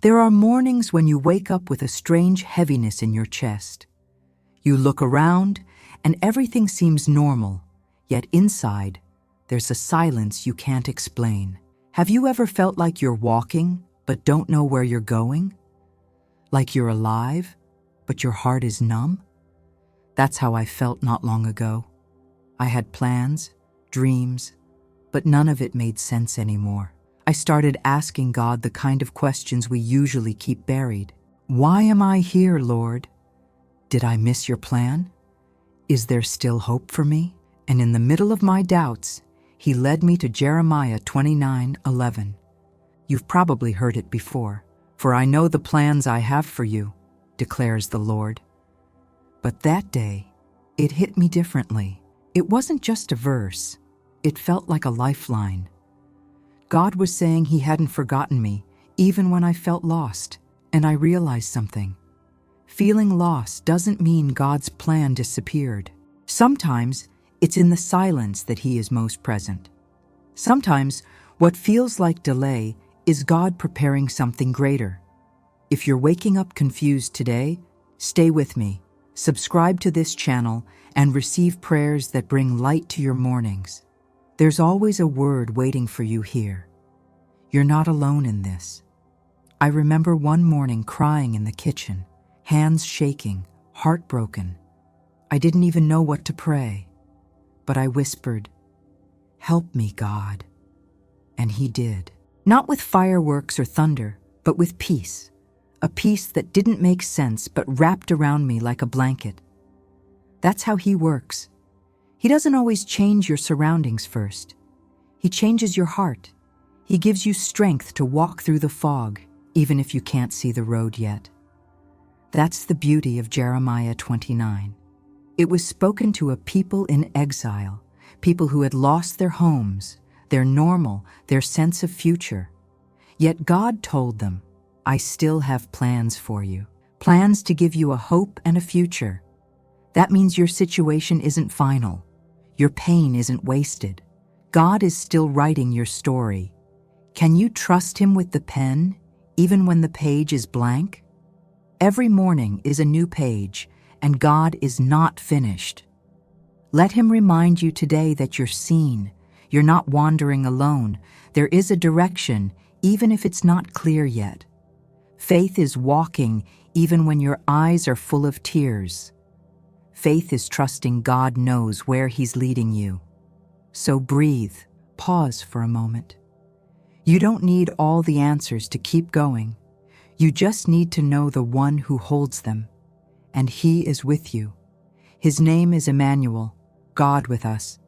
There are mornings when you wake up with a strange heaviness in your chest. You look around, and everything seems normal, yet inside, there's a silence you can't explain. Have you ever felt like you're walking, but don't know where you're going? Like you're alive, but your heart is numb? That's how I felt not long ago. I had plans, dreams, but none of it made sense anymore. I started asking God the kind of questions we usually keep buried. Why am I here, Lord? Did I miss your plan? Is there still hope for me? And in the middle of my doubts, He led me to Jeremiah 29:11. You've probably heard it before. For I know the plans I have for you, declares the Lord. But that day, it hit me differently. It wasn't just a verse. It felt like a lifeline. God was saying He hadn't forgotten me, even when I felt lost. And I realized something. Feeling lost doesn't mean God's plan disappeared. Sometimes it's in the silence that He is most present. Sometimes what feels like delay is God preparing something greater. If you're waking up confused today, stay with me. Subscribe to this channel and receive prayers that bring light to your mornings. There's always a word waiting for you here. You're not alone in this. I remember one morning crying in the kitchen, hands shaking, heartbroken. I didn't even know what to pray, but I whispered, "Help me, God." And He did. Not with fireworks or thunder, but with peace. A peace that didn't make sense but wrapped around me like a blanket. That's how He works. He doesn't always change your surroundings first. He changes your heart. He gives you strength to walk through the fog, even if you can't see the road yet. That's the beauty of Jeremiah 29. It was spoken to a people in exile, people who had lost their homes, their normal, their sense of future. Yet God told them, I still have plans for you, plans to give you a hope and a future. That means your situation isn't final. Your pain isn't wasted. God is still writing your story. Can you trust Him with the pen, even when the page is blank? Every morning is a new page, and God is not finished. Let Him remind you today that you're seen. You're not wandering alone. There is a direction, even if it's not clear yet. Faith is walking even when your eyes are full of tears. Faith is trusting God knows where He's leading you. So breathe, pause for a moment. You don't need all the answers to keep going. You just need to know the one who holds them, and He is with you. His name is Emmanuel, God with us.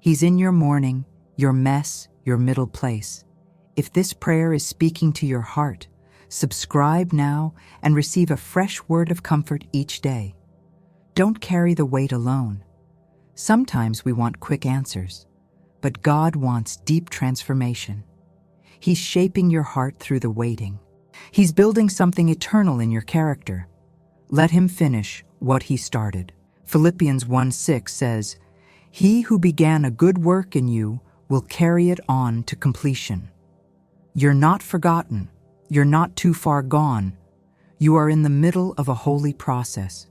He's in your morning, your mess, your middle place. If this prayer is speaking to your heart, subscribe now and receive a fresh word of comfort each day. Don't carry the weight alone. Sometimes we want quick answers, but God wants deep transformation. He's shaping your heart through the waiting. He's building something eternal in your character. Let Him finish what He started. Philippians 1:6 says, He who began a good work in you will carry it on to completion. You're not forgotten. You're not too far gone. You are in the middle of a holy process.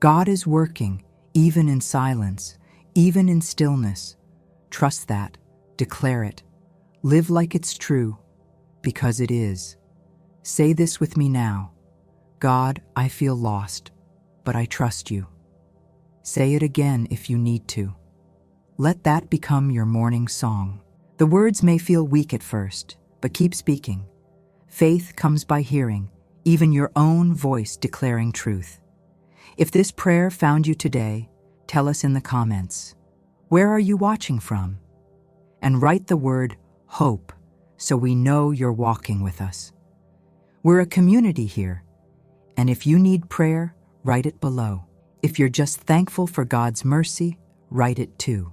God is working, even in silence, even in stillness. Trust that. Declare it. Live like it's true, because it is. Say this with me now. God, I feel lost, but I trust you. Say it again if you need to. Let that become your morning song. The words may feel weak at first, but keep speaking. Faith comes by hearing, even your own voice declaring truth. If this prayer found you today, tell us in the comments. Where are you watching from? And write the word hope so we know you're walking with us. We're a community here, and if you need prayer, write it below. If you're just thankful for God's mercy, write it too.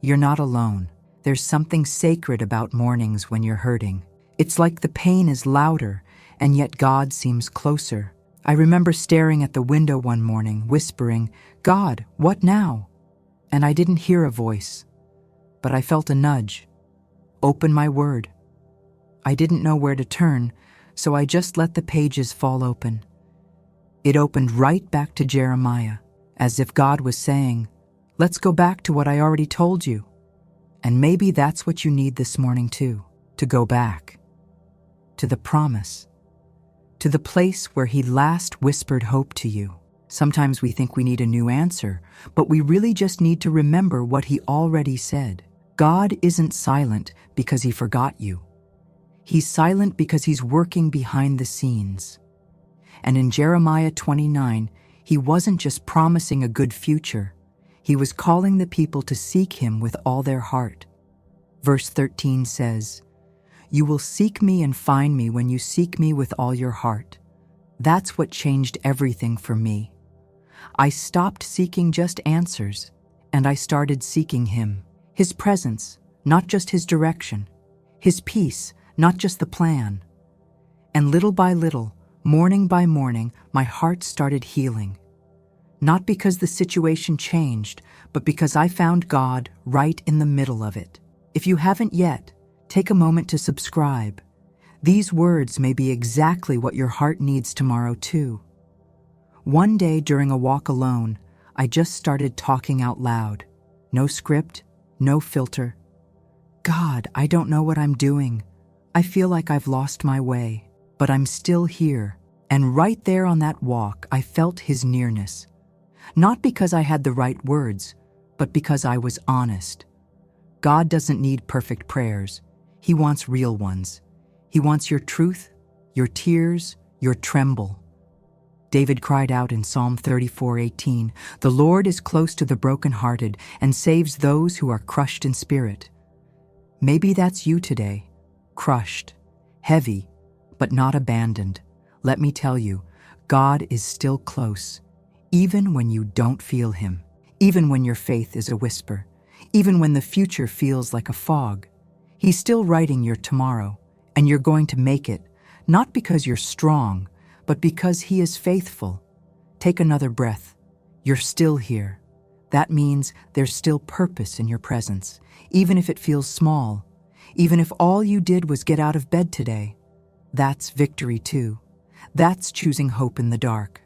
You're not alone. There's something sacred about mornings when you're hurting. It's like the pain is louder, and yet God seems closer. I remember staring at the window one morning, whispering, God, what now? And I didn't hear a voice, but I felt a nudge. Open my word. I didn't know where to turn, so I just let the pages fall open. It opened right back to Jeremiah, as if God was saying, "Let's go back to what I already told you." And maybe that's what you need this morning too, to go back to the promise, to the place where He last whispered hope to you. Sometimes we think we need a new answer, but we really just need to remember what He already said. God isn't silent because He forgot you. He's silent because He's working behind the scenes. And in Jeremiah 29, He wasn't just promising a good future. He was calling the people to seek Him with all their heart. Verse 13 says, "You will seek me and find me when you seek me with all your heart." That's what changed everything for me. I stopped seeking just answers, and I started seeking Him. His presence, not just His direction. His peace, not just the plan. And little by little, morning by morning, my heart started healing. Not because the situation changed, but because I found God right in the middle of it. If you haven't yet, take a moment to subscribe. These words may be exactly what your heart needs tomorrow too. One day during a walk alone, I just started talking out loud. No script, no filter. "God, I don't know what I'm doing. I feel like I've lost my way, but I'm still here." And right there on that walk, I felt His nearness. Not because I had the right words, but because I was honest. God doesn't need perfect prayers. He wants real ones. He wants your truth, your tears, your tremble. David cried out in Psalm 34:18, "The Lord is close to the brokenhearted and saves those who are crushed in spirit." Maybe that's you today, crushed, heavy, but not abandoned. Let me tell you, God is still close, even when you don't feel Him, even when your faith is a whisper, even when the future feels like a fog. He's still writing your tomorrow, and you're going to make it, not because you're strong, but because He is faithful. Take another breath. You're still here. That means there's still purpose in your presence, even if it feels small, even if all you did was get out of bed today. That's victory too. That's choosing hope in the dark.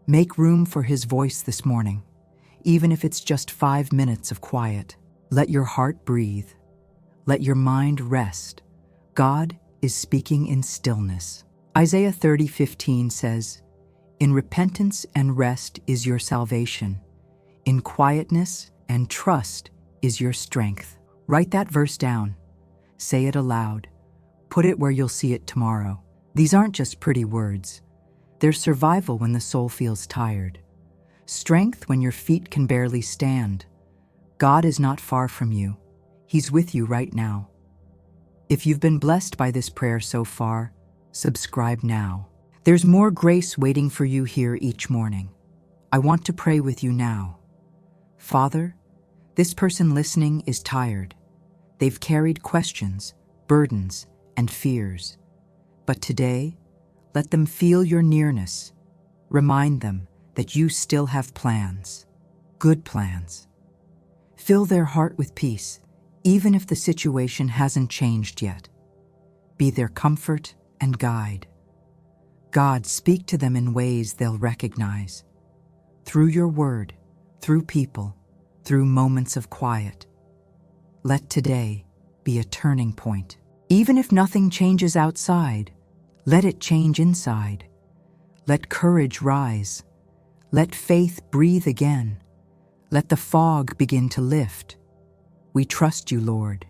Make room for His voice this morning, even if it's just 5 minutes of quiet. Let your heart breathe. Let your mind rest. God is speaking in stillness. Isaiah 30:15 says, "In repentance and rest is your salvation. In quietness and trust is your strength." Write that verse down. Say it aloud. Put it where you'll see it tomorrow. These aren't just pretty words. They're survival when the soul feels tired. Strength when your feet can barely stand. God is not far from you. He's with you right now. If you've been blessed by this prayer so far, subscribe now. There's more grace waiting for you here each morning. I want to pray with you now. Father, this person listening is tired. They've carried questions, burdens, and fears. But today, let them feel your nearness. Remind them that you still have plans, good plans. Fill their heart with peace, even if the situation hasn't changed yet. Be their comfort and guide. God, speak to them in ways they'll recognize. Through your word, through people, through moments of quiet. Let today be a turning point. Even if nothing changes outside, let it change inside. Let courage rise. Let faith breathe again. Let the fog begin to lift. We trust you, Lord,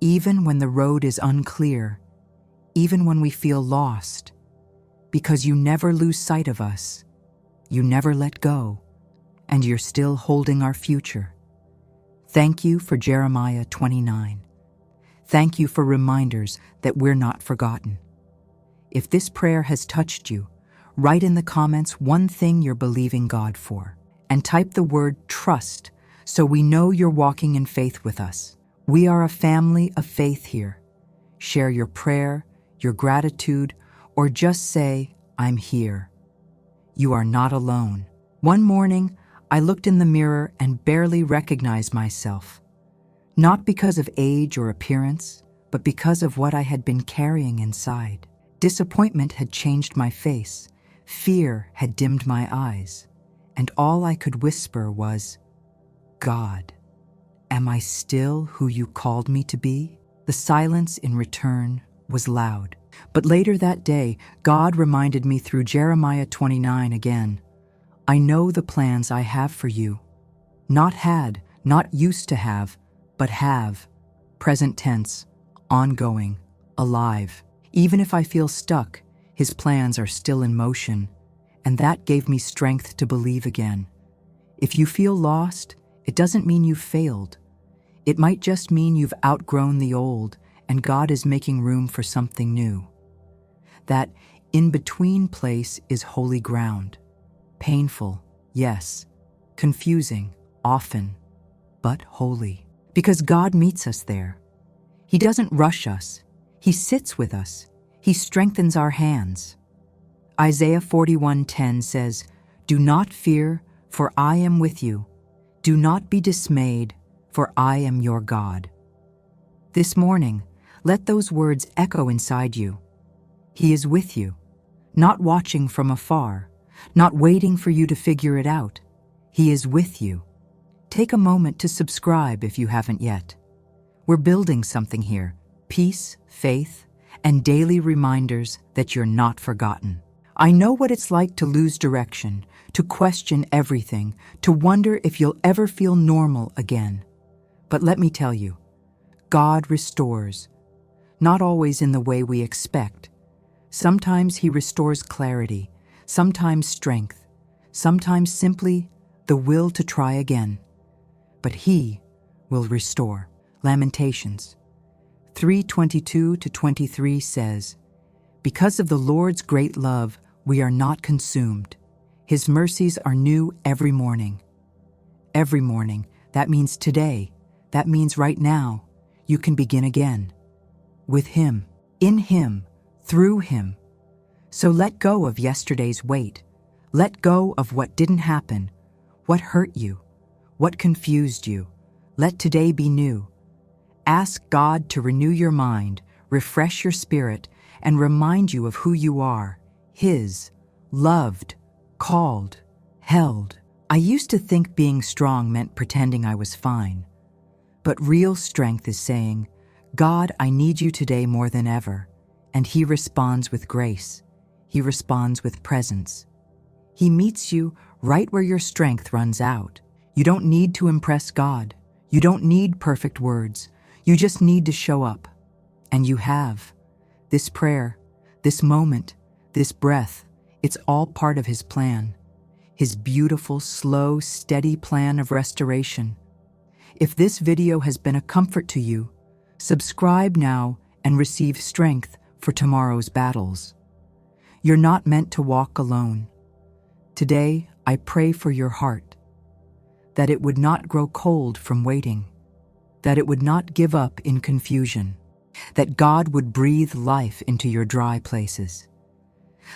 even when the road is unclear, even when we feel lost, because you never lose sight of us. You never let go, and you're still holding our future. Thank you for Jeremiah 29. Thank you for reminders that we're not forgotten. If this prayer has touched you, write in the comments one thing you're believing God for, and type the word trust so we know you're walking in faith with us. We are a family of faith here. Share your prayer, your gratitude, or just say, I'm here. You are not alone. One morning, I looked in the mirror and barely recognized myself. Not because of age or appearance, but because of what I had been carrying inside. Disappointment had changed my face, fear had dimmed my eyes, and all I could whisper was, God, am I still who you called me to be? The silence in return was loud. But later that day, God reminded me through Jeremiah 29 again, I know the plans I have for you. Not had, not used to have, but have. Present tense, ongoing, alive. Even if I feel stuck, His plans are still in motion, and that gave me strength to believe again. If you feel lost, it doesn't mean you've failed. It might just mean you've outgrown the old, and God is making room for something new. That in-between place is holy ground. Painful, yes. Confusing, often, but holy. Because God meets us there. He doesn't rush us. He sits with us. He strengthens our hands. Isaiah 41:10 says, Do not fear, for I am with you. Do not be dismayed, for I am your God. This morning, let those words echo inside you. He is with you, not watching from afar, not waiting for you to figure it out. He is with you. Take a moment to subscribe if you haven't yet. We're building something here, peace, faith, and daily reminders that you're not forgotten. I know what it's like to lose direction, to question everything, to wonder if you'll ever feel normal again. But let me tell you, God restores, not always in the way we expect. Sometimes He restores clarity, sometimes strength, sometimes simply the will to try again. But He will restore. Lamentations 3:22-23 says, Because of the Lord's great love, we are not consumed. His mercies are new every morning. Every morning, that means today, that means right now, you can begin again. With Him, in Him, through Him. So let go of yesterday's weight. Let go of what didn't happen, what hurt you, what confused you. Let today be new. Ask God to renew your mind, refresh your spirit, and remind you of who you are, His, loved, called, held. I used to think being strong meant pretending I was fine. But real strength is saying, God, I need you today more than ever. And He responds with grace. He responds with presence. He meets you right where your strength runs out. You don't need to impress God. You don't need perfect words. You just need to show up. And you have. This prayer, this moment, this breath, it's all part of His plan. His beautiful, slow, steady plan of restoration. If this video has been a comfort to you, subscribe now and receive strength for tomorrow's battles. You're not meant to walk alone. Today, I pray for your heart, that it would not grow cold from waiting, that it would not give up in confusion, that God would breathe life into your dry places.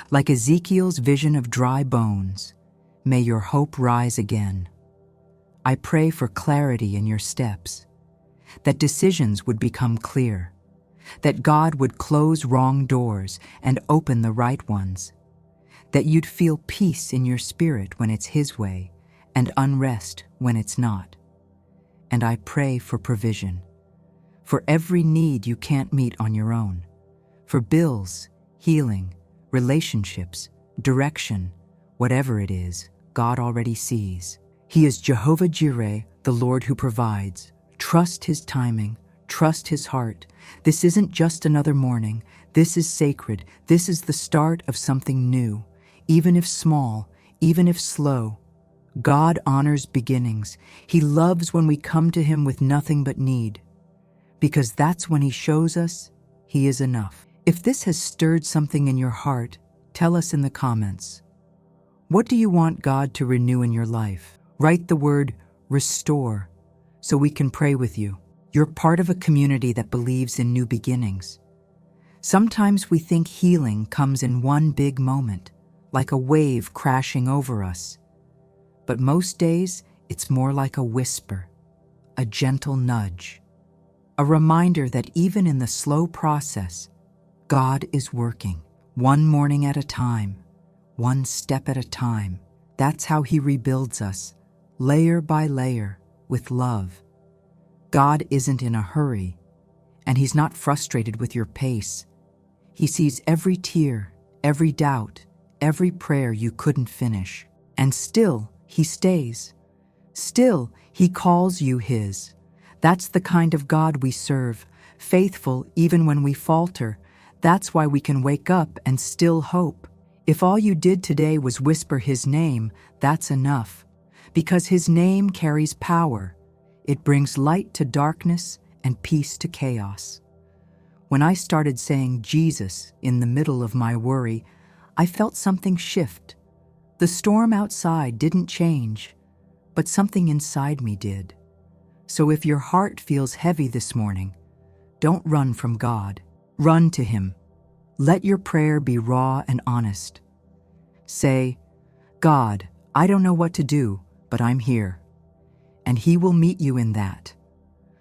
Like Ezekiel's vision of dry bones, may your hope rise again. I pray for clarity in your steps, that decisions would become clear, that God would close wrong doors and open the right ones, that you'd feel peace in your spirit when it's His way and unrest when it's not. And I pray for provision, for every need you can't meet on your own, for bills, healing, relationships, direction, whatever it is, God already sees. He is Jehovah Jireh, the Lord who provides. Trust His timing, trust His heart. This isn't just another morning. This is sacred. This is the start of something new. Even if small, even if slow, God honors beginnings. He loves when we come to Him with nothing but need, because that's when He shows us He is enough. If this has stirred something in your heart, tell us in the comments. What do you want God to renew in your life? Write the word restore so we can pray with you. You're part of a community that believes in new beginnings. Sometimes we think healing comes in one big moment, like a wave crashing over us. But most days, it's more like a whisper, a gentle nudge, a reminder that even in the slow process, God is working. One morning at a time, one step at a time. That's how He rebuilds us, layer by layer, with love. God isn't in a hurry, and He's not frustrated with your pace. He sees every tear, every doubt, every prayer you couldn't finish. And still, He stays. Still, He calls you His. That's the kind of God we serve, faithful even when we falter. That's why we can wake up and still hope. If all you did today was whisper His name, that's enough. Because His name carries power. It brings light to darkness and peace to chaos. When I started saying Jesus in the middle of my worry, I felt something shift. The storm outside didn't change, but something inside me did. So if your heart feels heavy this morning, don't run from God. Run to Him. Let your prayer be raw and honest. Say, God, I don't know what to do, but I'm here. And He will meet you in that.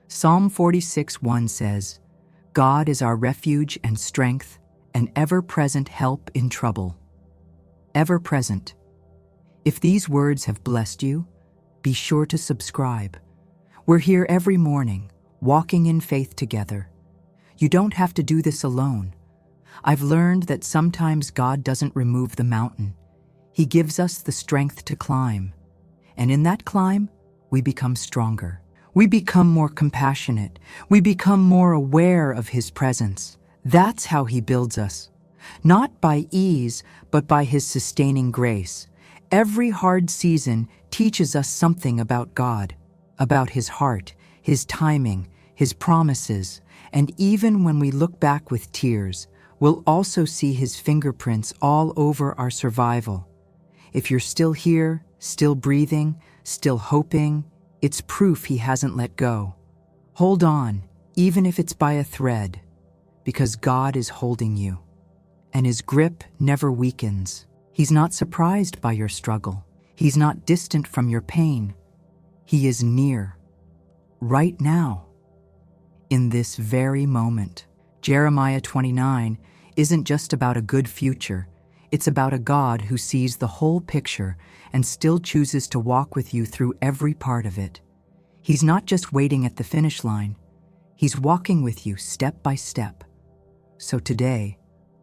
Psalm 46:1 says, God is our refuge and strength, an ever-present help in trouble. Ever present. If these words have blessed you, be sure to subscribe. We're here every morning, walking in faith together. You don't have to do this alone. I've learned that sometimes God doesn't remove the mountain. He gives us the strength to climb. And in that climb, we become stronger. We become more compassionate. We become more aware of His presence. That's how He builds us. Not by ease, but by His sustaining grace. Every hard season teaches us something about God, about His heart, His timing, His promises. And even when we look back with tears, we'll also see His fingerprints all over our survival. If you're still here, still breathing, still hoping, it's proof He hasn't let go. Hold on, even if it's by a thread, because God is holding you. And His grip never weakens. He's not surprised by your struggle. He's not distant from your pain. He is near, right now, in this very moment. Jeremiah 29 isn't just about a good future. It's about a God who sees the whole picture and still chooses to walk with you through every part of it. He's not just waiting at the finish line. He's walking with you step by step. So today,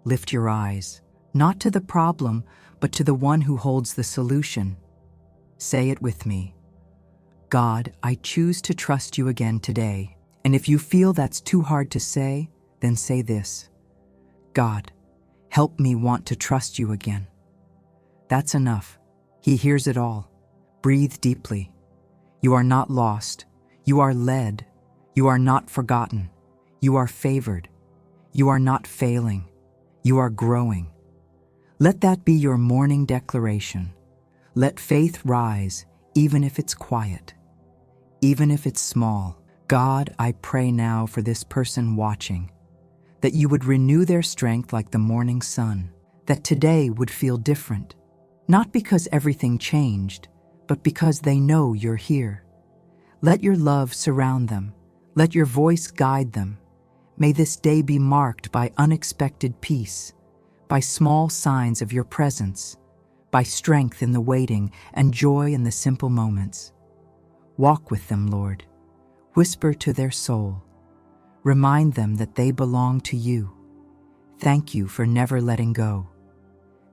lift your eyes, not to the problem, but to the one who holds the solution. Say it with me. God, I choose to trust you again today. And if you feel that's too hard to say, then say this. God, help me want to trust you again. That's enough. He hears it all. Breathe deeply. You are not lost. You are led. You are not forgotten. You are favored. You are not failing. You are growing. Let that be your morning declaration. Let faith rise, even if it's quiet, even if it's small. God, I pray now for this person watching, that you would renew their strength like the morning sun, that today would feel different, not because everything changed, but because they know you're here. Let your love surround them. Let your voice guide them. May this day be marked by unexpected peace, by small signs of your presence, by strength in the waiting and joy in the simple moments. Walk with them, Lord. Whisper to their soul. Remind them that they belong to you. Thank you for never letting go.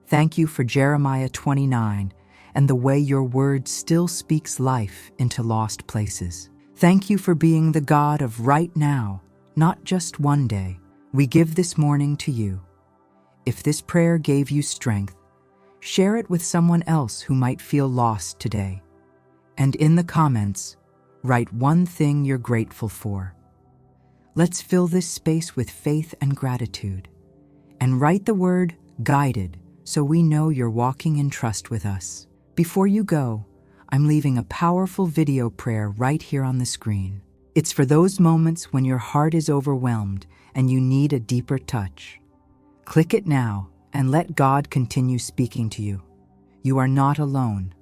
Thank you for Jeremiah 29 and the way your word still speaks life into lost places. Thank you for being the God of right now, not just one day. We give this morning to you. If this prayer gave you strength, share it with someone else who might feel lost today. And in the comments, write one thing you're grateful for. Let's fill this space with faith and gratitude. And write the word guided so we know you're walking in trust with us. Before you go, I'm leaving a powerful video prayer right here on the screen. It's for those moments when your heart is overwhelmed and you need a deeper touch. Click it now and let God continue speaking to you. You are not alone.